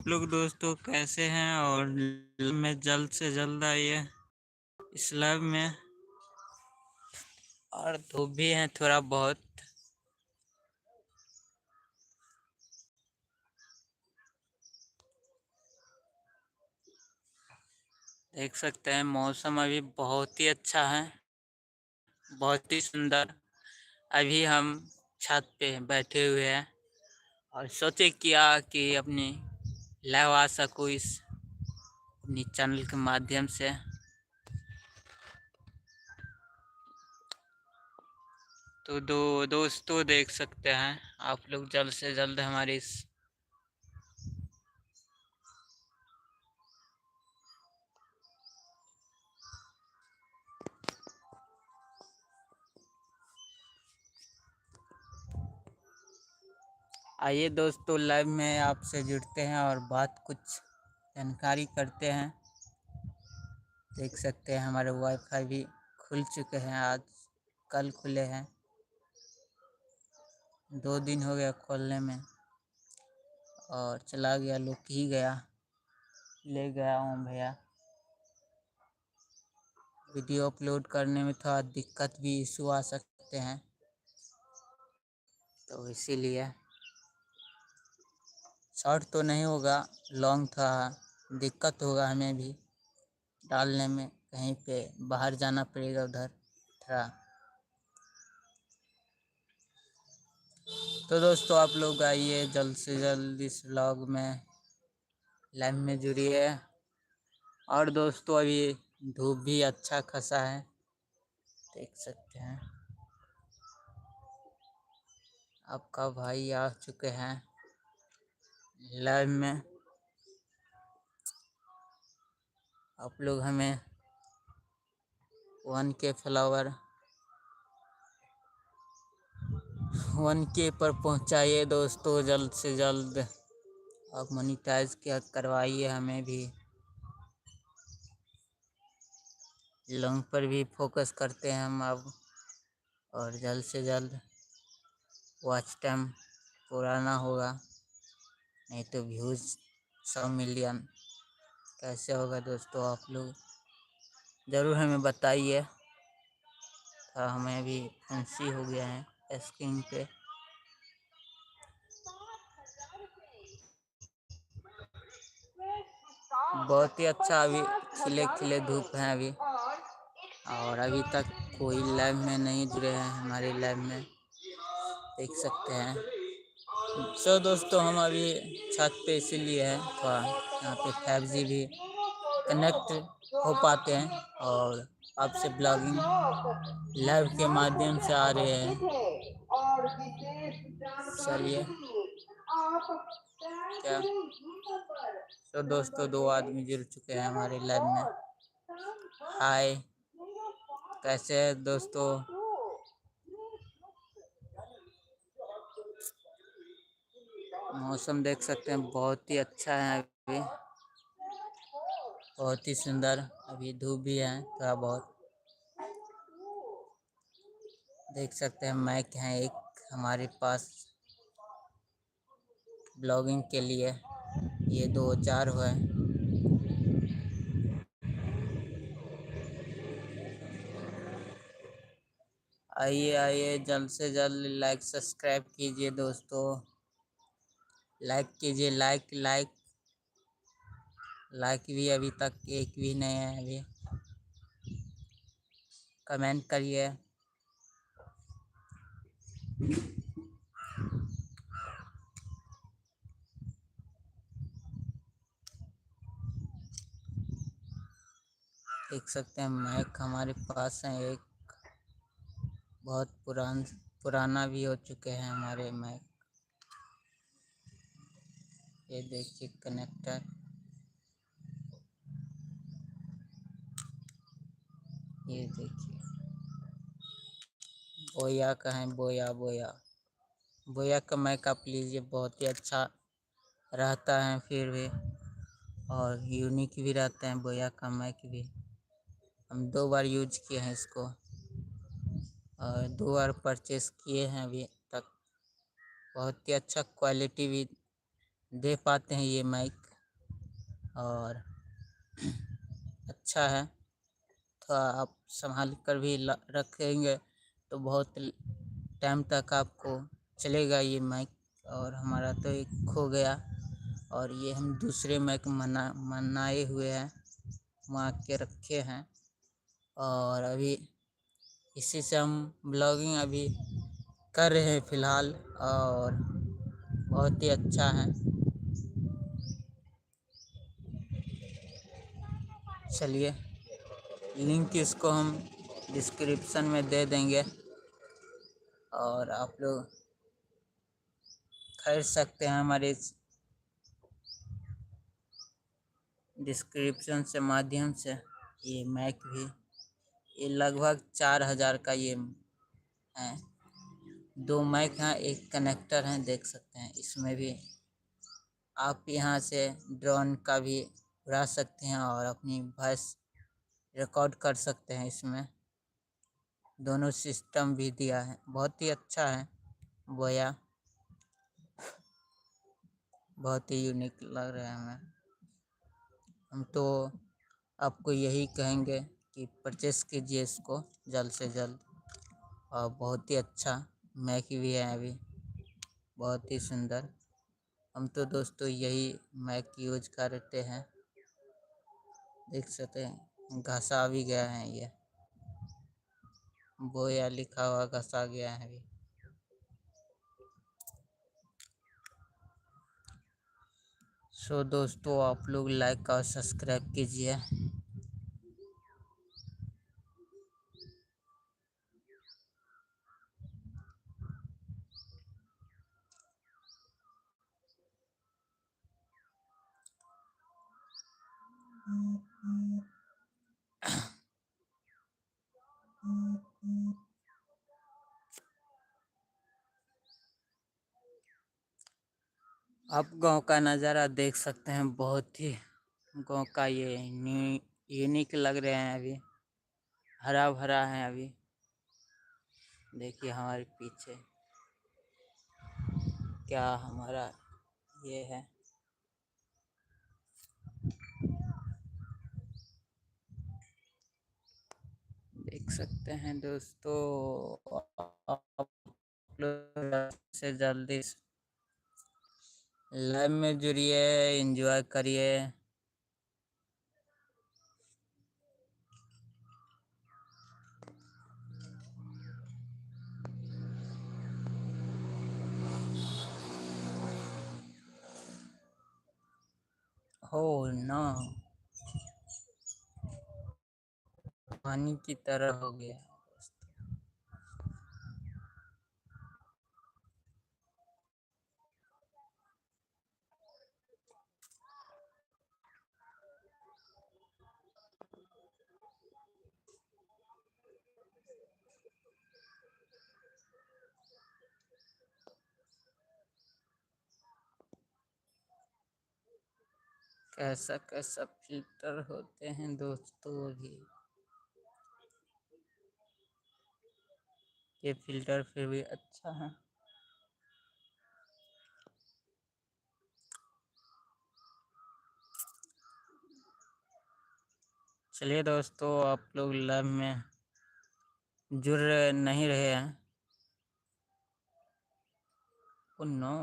लोग दोस्तों कैसे हैं और में जल्द से जल्द आइए इस लाइव में। और धूप भी है थोड़ा बहुत। देख सकते हैं मौसम अभी बहुत ही अच्छा है, बहुत ही सुंदर। अभी हम छत पे बैठे हुए हैं और सोचे किया कि अपनी लाइव आ सकूँ इस अपनी चैनल के माध्यम से। तो दोस्तों देख सकते हैं आप लोग जल्द से जल्द हमारी इस आइए दोस्तों लाइव में आपसे जुड़ते हैं और बात कुछ जानकारी करते हैं। देख सकते हैं हमारे वाईफाई भी खुल चुके हैं, आज कल खुले हैं, 2 दिन हो गया खोलने में और चला गया, लुक ही गया, ले गया हूँ भैया। वीडियो अपलोड करने में थोड़ा दिक्कत भी इशू आ सकते हैं, तो इसीलिए शॉर्ट तो नहीं होगा, लॉन्ग था, दिक्कत होगा हमें भी डालने में, कहीं पे बाहर जाना पड़ेगा उधर थोड़ा। तो दोस्तों आप लोग आइए जल्द से जल्द इस व्लॉग में लाइव में जुड़िए। और दोस्तों अभी धूप भी अच्छा खासा है, देख सकते हैं आपका भाई आ चुके हैं लाइव में। आप लोग हमें 1K फॉलोवर 1K पर पहुंचाइए दोस्तों जल्द से जल्द। आप मोनिटाइज क्या करवाइए हमें भी, लॉन्ग पर भी फोकस करते हैं हम अब, और जल्द से जल्द वॉच टाइम पुराना होगा, नहीं तो व्यूज़ 100 मिलियन कैसे होगा दोस्तों। आप लोग ज़रूर हमें बताइए, हमें भी फंसी हो गया है स्क्रीन पे। बहुत ही अच्छा अभी खिले खिले धूप है अभी, और अभी तक कोई लाइव में नहीं जुड़े हैं हमारे लाइव में, देख सकते हैं। सो दोस्तों हम अभी छत पे इसीलिए है, थोड़ा यहाँ पे 5G भी कनेक्ट हो पाते हैं और आपसे ब्लॉगिंग लाइव के माध्यम से आ रहे हैं। चलिए क्या, तो दोस्तों 2 आदमी जुड़ चुके हैं हमारे लाइव में। हाय, कैसे है दोस्तों? मौसम देख सकते हैं बहुत ही अच्छा है अभी, बहुत ही सुंदर। अभी धूप भी है थोड़ा बहुत, देख सकते हैं माइक है एक हमारे पास ब्लॉगिंग के लिए, ये 2000 हुआ है। आइए आइए जल्द से जल्द लाइक सब्सक्राइब कीजिए दोस्तों, लाइक कीजिए, लाइक लाइक लाइक भी अभी तक एक भी नहीं है अभी। कमेंट करिए। देख सकते हैं माइक हमारे पास है एक, बहुत पुराना भी हो चुके हैं हमारे माइक। ये देखिए कनेक्टर, ये देखिए बोया का है, बोया बोया बोया का माइक आप लीजिए, बहुत ही अच्छा रहता है फिर भी, और यूनिक भी रहते हैं बोया का माइक भी। हम 2 बार यूज किए हैं इसको और 2 बार परचेस किए हैं अभी तक, बहुत ही अच्छा क्वालिटी भी दे पाते हैं ये माइक। और अच्छा है। थोड़ा आप संभाल कर भी रखेंगे तो बहुत टाइम तक आपको चलेगा ये माइक। और हमारा तो एक खो गया और ये हम दूसरे माइक मनाए हुए हैं, वहाँ के रखे हैं। और अभी इसी से हम ब्लॉगिंग अभी कर रहे हैं फ़िलहाल, और बहुत ही अच्छा है। चलिए, लिंक इसको हम डिस्क्रिप्शन में दे देंगे और आप लोग खरीद सकते हैं हमारे इस डिस्क्रिप्शन से माध्यम से। ये मैक भी ये लगभग 4,000 का ये है। 2 मैक हैं, एक कनेक्टर है, देख सकते हैं। इसमें भी आप यहाँ से ड्रोन का भी उड़ा सकते हैं और अपनी वॉइस रिकॉर्ड कर सकते हैं। इसमें दोनों सिस्टम भी दिया है, बहुत ही अच्छा है। बोया बहुत ही यूनिक लग रहा है हमें। हम तो आपको यही कहेंगे कि परचेस कीजिए इसको जल्द से जल्द। और बहुत ही अच्छा मैक भी है अभी, बहुत ही सुंदर। हम तो दोस्तों यही मैक यूज करते हैं, देख सकते हैं। घसा भी गया है, ये बोया लिखा हुआ घसा गया है अभी। सो दोस्तों, आप लोग लाइक और सब्सक्राइब कीजिए। आप गांव का नज़ारा देख सकते हैं, बहुत ही गांव का ये यूनिक लग रहे हैं। अभी हरा भरा है। अभी देखिए हमारे पीछे क्या हमारा ये है। देख सकते हैं दोस्तों, आप लोग से जल्दी लाइव में जुड़िए, एंजॉय करिए। हो ना, पानी की तरह हो गया। कैसा कैसा फिल्टर होते हैं दोस्तों। अभी ये फिल्टर फिर भी अच्छा है। चलिए दोस्तों, आप लोग लाइव में जुड़ नहीं रहे हैं। ओ नो,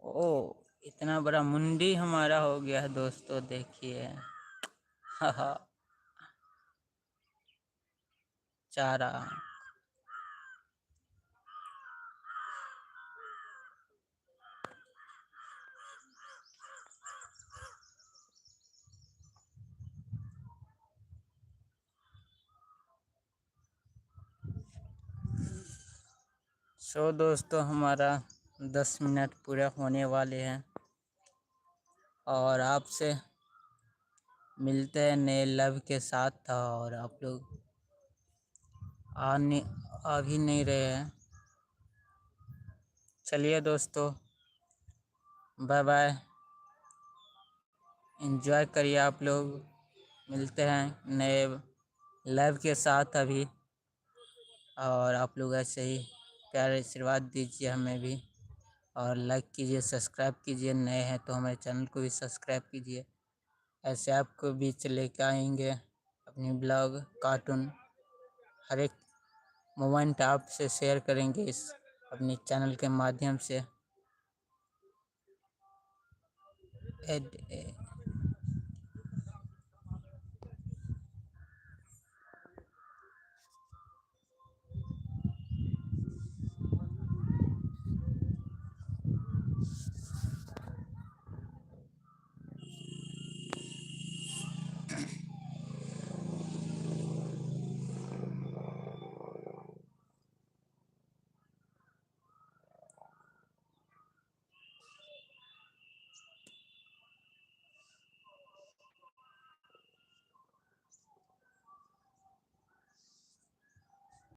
ओ इतना बड़ा मुंडी हमारा हो गया है दोस्तों, देखिए। हाँ, चारा। सो दोस्तों, हमारा 10 मिनट पूरे होने वाले हैं और आपसे मिलते हैं नए लाइव के साथ। और आप लोग आने आ भी नहीं रहे हैं। चलिए दोस्तों, बाय बाय, एंजॉय करिए आप लोग। मिलते हैं नए लाइव के साथ अभी। और आप लोग ऐसे ही प्यारे आशीर्वाद दीजिए हमें भी। और लाइक कीजिए, सब्सक्राइब कीजिए। नए हैं तो हमारे चैनल को भी सब्सक्राइब कीजिए। ऐसे आपको बीच लेके आएंगे अपनी ब्लॉग, कार्टून, हर एक मोमेंट आपसे शेयर करेंगे इस अपने चैनल के माध्यम से।